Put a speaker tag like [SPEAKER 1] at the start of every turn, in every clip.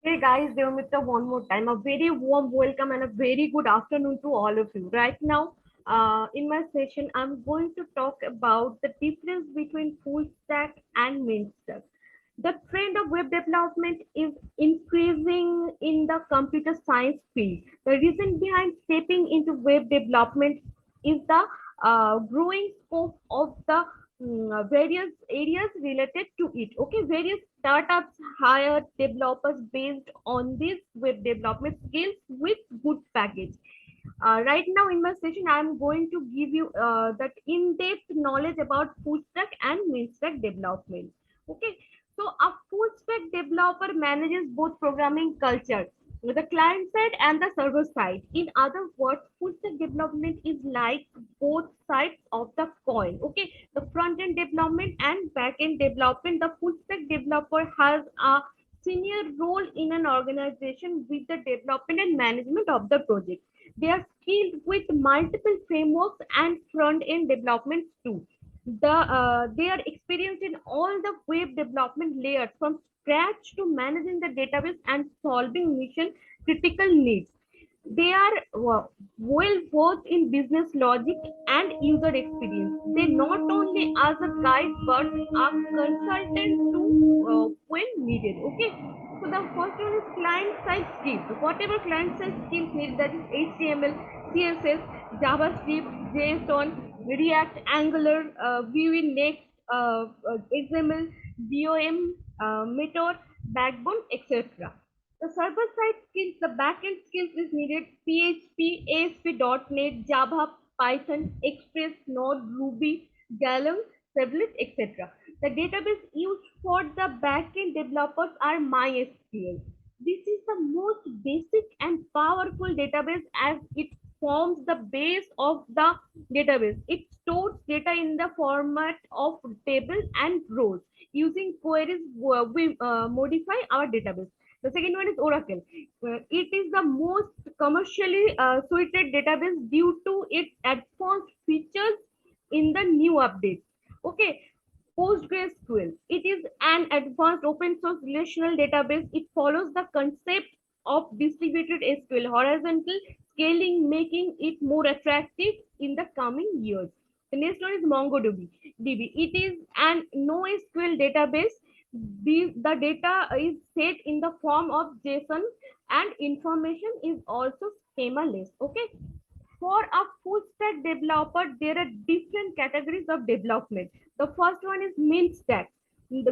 [SPEAKER 1] Hey guys, Devamitra, one more time. A very warm welcome and a very good afternoon to all of you. Right now, in my session, I'm going to talk about the difference between full stack and main stack. The trend of web development is increasing in the computer science field. The reason behind stepping into web development is the growing scope of the various areas related to it. Okay, various startups hire developers based on these web development skills with good package. Right now in my session, I am going to give you that in-depth knowledge about full stack and main stack development. Okay, so a full stack developer manages both programming culture, the client side and the server side. In other words, full stack development is like both sides of the coin. Okay, the front end development and back end development. The full stack developer has a senior role in an organization with the development and management of the project. They are skilled with multiple frameworks and front-end developments too. They are experienced in all the web development layers from scratch to managing the database and solving mission critical needs. They are well versed in business logic and user experience. They not only as a guide but a consultant too when needed. Okay. So the first one is client side skills. Whatever client side skills need, that is HTML, CSS, JavaScript, JSON, React, Angular, Vue, Next, XML, DOM, Meteor, Backbone, etc. The server side skills, the backend skills is needed PHP, ASP.NET, Java, Python, Express, Node, Ruby, Golang, Servlet, etc. The database used for the backend developers are MySQL. This is the most basic and powerful database as it forms the base of the database. It stores data in the format of tables and rows. Using queries, we modify our database. The second one is Oracle. It is the most commercially suited database due to its advanced features in the new updates. Okay, PostgreSQL. It is an advanced open source relational database. It follows the concept of distributed SQL horizontal scaling, making it more attractive in the coming years. The next one is MongoDB. It is an NoSQL database. The data is set in the form of JSON and information is also schemaless. Okay, for a full stack developer, there are different categories of development. The first one is main stack. In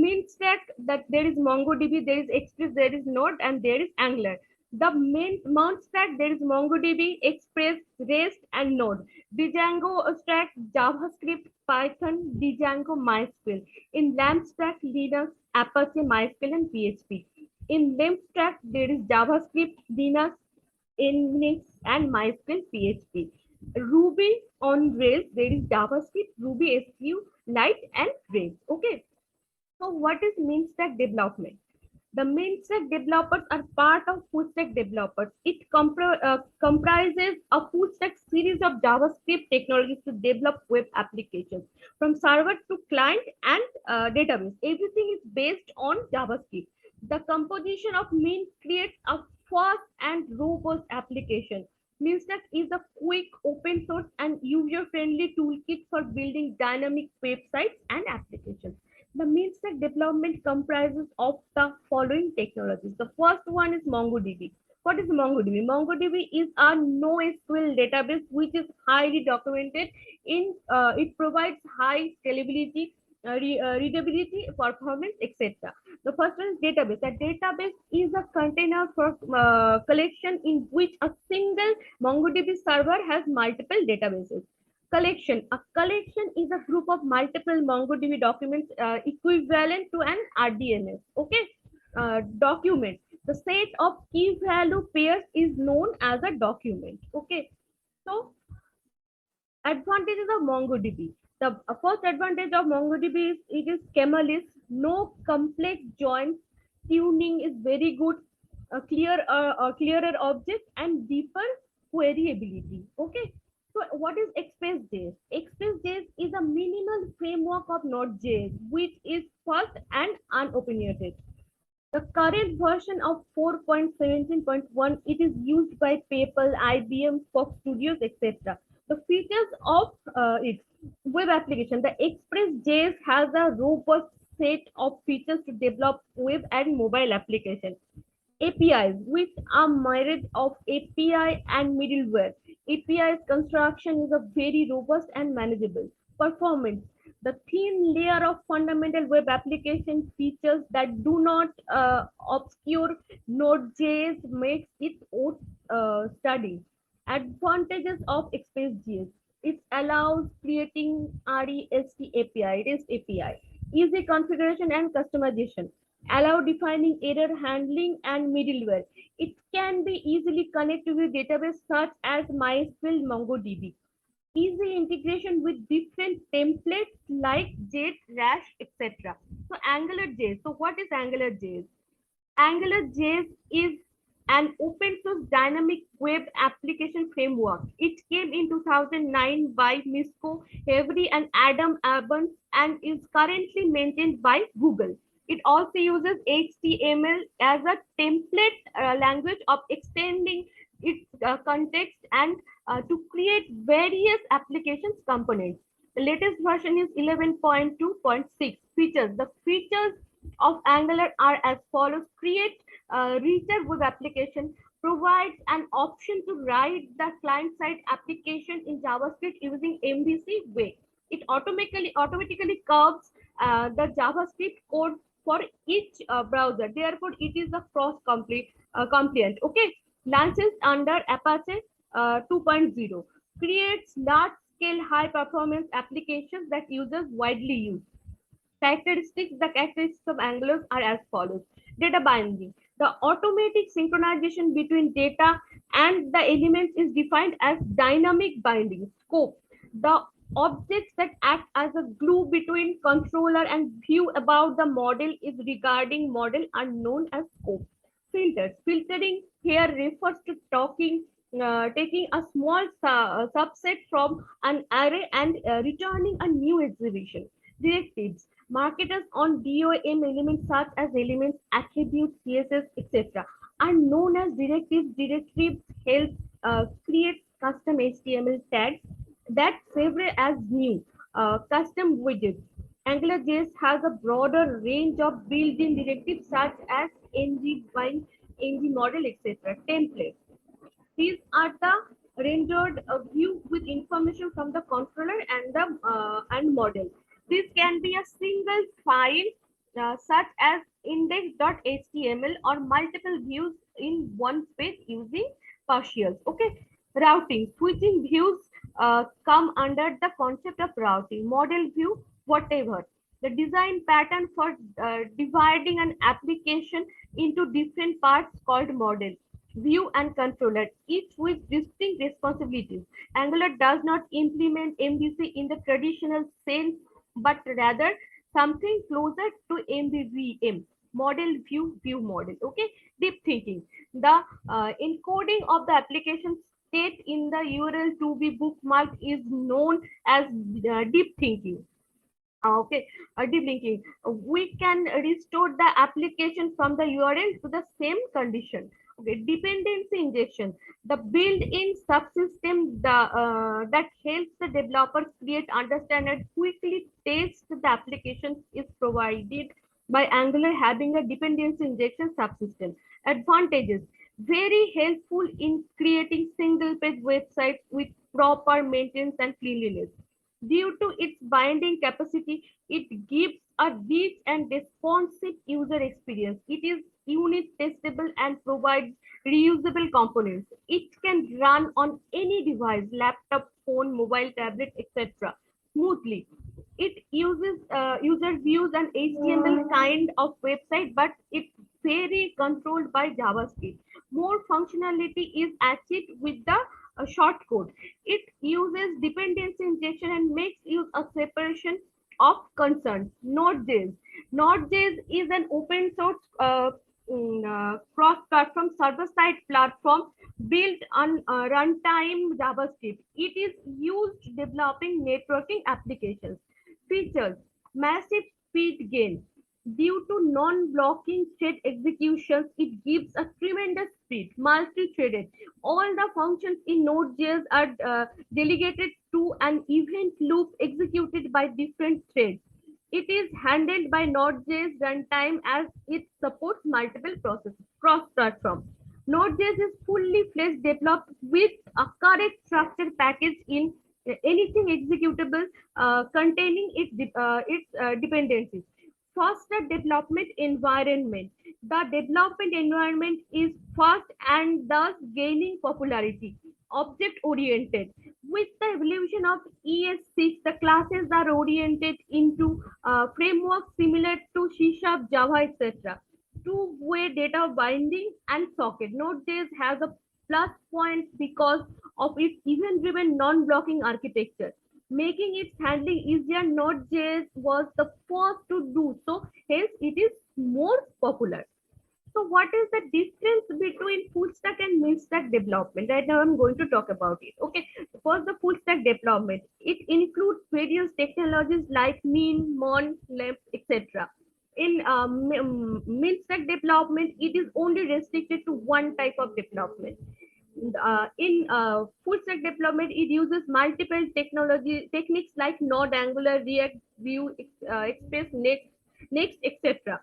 [SPEAKER 1] main stack, that there is MongoDB, there is Express, there is Node, and there is Angular. The main mount stack, there is MongoDB, Express, REST, and Node. Django stack, JavaScript, Python, Django, MySQL. In LAMP stack, Linux, Apache, MySQL, and PHP. In LAMP stack, there is JavaScript, Linux, Nginx, and MySQL PHP. Ruby on Rails, there is JavaScript, Ruby SQLite, and Rails. Okay. So what is main stack development? The main stack developers are part of full stack developers. It comprises a full stack series of JavaScript technologies to develop web applications from server to client and database. Everything is based on JavaScript. The composition of main creates a fast and robust application. MinStack is a quick, open source, and user-friendly toolkit for building dynamic websites and applications. The main stack development comprises of the following technologies. The first one is MongoDB. What is MongoDB? MongoDB is a NoSQL database which is highly documented. It provides high scalability, readability, performance, etc. The first one is database. A database is a container for collection in which a single MongoDB server has multiple databases. Collection. A collection is a group of multiple MongoDB documents equivalent to an RDNS. Okay. Document. The set of key value pairs is known as a document. Okay. So advantages of MongoDB. The first advantage of MongoDB is it is schemaless, no complex joins, tuning is very good, clearer object and deeper query ability. Okay. So what is ExpressJS? ExpressJS is a minimal framework of Node.js which is fast and unopinionated. The current version of 4.17.1 it is used by PayPal, IBM, Fox Studios, etc. The features of its web application. The Express.js has a robust set of features to develop web and mobile applications. APIs, which are marriage of API and middleware. API's construction is a very robust and manageable. Performance. The thin layer of fundamental web application features that do not obscure Node.js makes it worth studying. Advantages of Express.js. It allows creating REST API, REST API, easy configuration and customization, allow defining error handling and middleware. It can be easily connected with database such as MySQL, Mongodb. Easy integration with different templates like Jet, Rash, etc. So AngularJS. So what is AngularJS? AngularJS is an open source dynamic web application framework. It came in 2009 by Misco Avery and Adam Abbons and is currently maintained by Google. It also uses HTML as a template language of extending its context and to create various applications components. The latest version is 11.2.6 features. The features of Angular are as follows. Create richer web application, provides an option to write the client-side application in JavaScript using MVC way. It automatically curves the JavaScript code for each browser. Therefore, it is a compliant. Okay, launches under Apache 2.0. Creates large-scale, high-performance applications that users widely use. The characteristics of Angular are as follows. Data binding. The automatic synchronization between data and the elements is defined as dynamic binding. Scope. The objects that act as a glue between controller and view about the model is regarding model are known as scope. Filters. Filtering here refers to taking a small subset from an array and returning a new exhibition. Directives. Marketers on DOM elements such as elements, attributes, CSS, etc. are known as directives. Directives help create custom HTML tags that favor as new custom widgets. AngularJS has a broader range of built-in directives such as ng-bind, ng-model, etc. Templates. These are the rendered view with information from the controller and the and model. This can be a single file such as index.html or multiple views in one page using partials. Okay, routing. Switching views come under the concept of routing. Model view, whatever. The design pattern for dividing an application into different parts called model, view and controller, each with distinct responsibilities. Angular does not implement MVC in the traditional sense, but rather something closer to MVVM, model view, view model. Okay, deep thinking. The encoding of the application state in the URL to be bookmarked is known as deep thinking. Okay, deep linking. We can restore the application from the URL to the same condition. Okay, dependency injection. The built-in subsystem that helps the developers create, understand, and quickly test the applications is provided by Angular having a dependency injection subsystem. Advantages. Very helpful in creating single-page websites with proper maintenance and cleanliness. Due to its binding capacity, it gives a rich and responsive user experience. It is unit testable and provides reusable components. It can run on any device, laptop, phone, mobile, tablet, etc. smoothly. It uses user views and HTML kind of website, but it's very controlled by JavaScript. More functionality is achieved with the short code. It uses dependency injection and makes use of separation of concerns. Node.js. Node.js is an open source cross-platform server-side platform built on runtime JavaScript. It is used developing networking applications. Features: massive speed gain, Due to non-blocking thread executions, it gives a tremendous speed, multi-threaded. All the functions in Node.js are delegated to an event loop executed by different threads. It is handled by Node.js runtime as it supports multiple processes cross-platform. Node.js is fully fledged developed with a correct structure package in anything executable containing its dependencies. Faster development environment. The development environment is fast and thus gaining popularity. Object oriented. With the evolution of ES6, the classes are oriented into frameworks similar to C Sharp, Java, etc. Two-way data binding and socket. Node.js has a plus point because of its event-driven non-blocking architecture, making its handling easier. Node.js was the first to do so, hence it is more popular. So, what is the difference between full stack and mid stack development? Right now, I'm going to talk about it. Okay, first, the full stack development. It includes various technologies like mean, mon, left, etc. In mid stack development, it is only restricted to one type of development. In full stack development, it uses multiple technology techniques like Node, Angular, React, Vue, Express, Next, etc.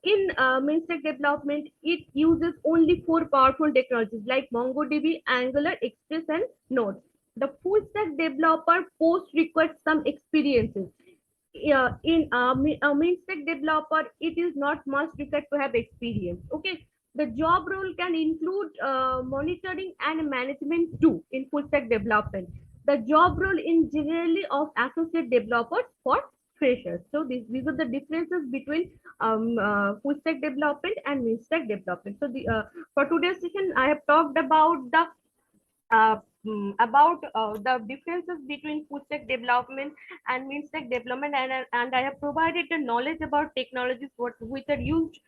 [SPEAKER 1] In main stack development, it uses only four powerful technologies like Mongodb, Angular, Express, and Node. The full stack developer post requires some experiences. In a main stack developer, it is not must required to have experience. Okay, the job role can include monitoring and management too in full stack development. The job role in generally of associate developers for freshers. So these are the differences between full stack development and main stack development. So for today's session, I have talked uh, about the differences between full stack development and mid stack development, and I have provided the knowledge about technologies which are used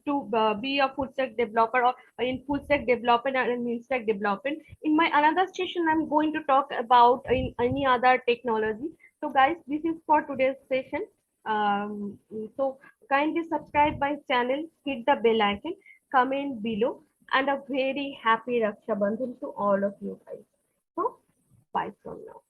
[SPEAKER 1] to be a full stack developer or in full stack development and in mid stack development. In my another session, I'm going to talk about in any other technology. So guys, this is for today's session. So kindly subscribe my channel, hit the bell icon, comment below, and a very happy Raksha Bandhan to all of you guys. So, bye from now.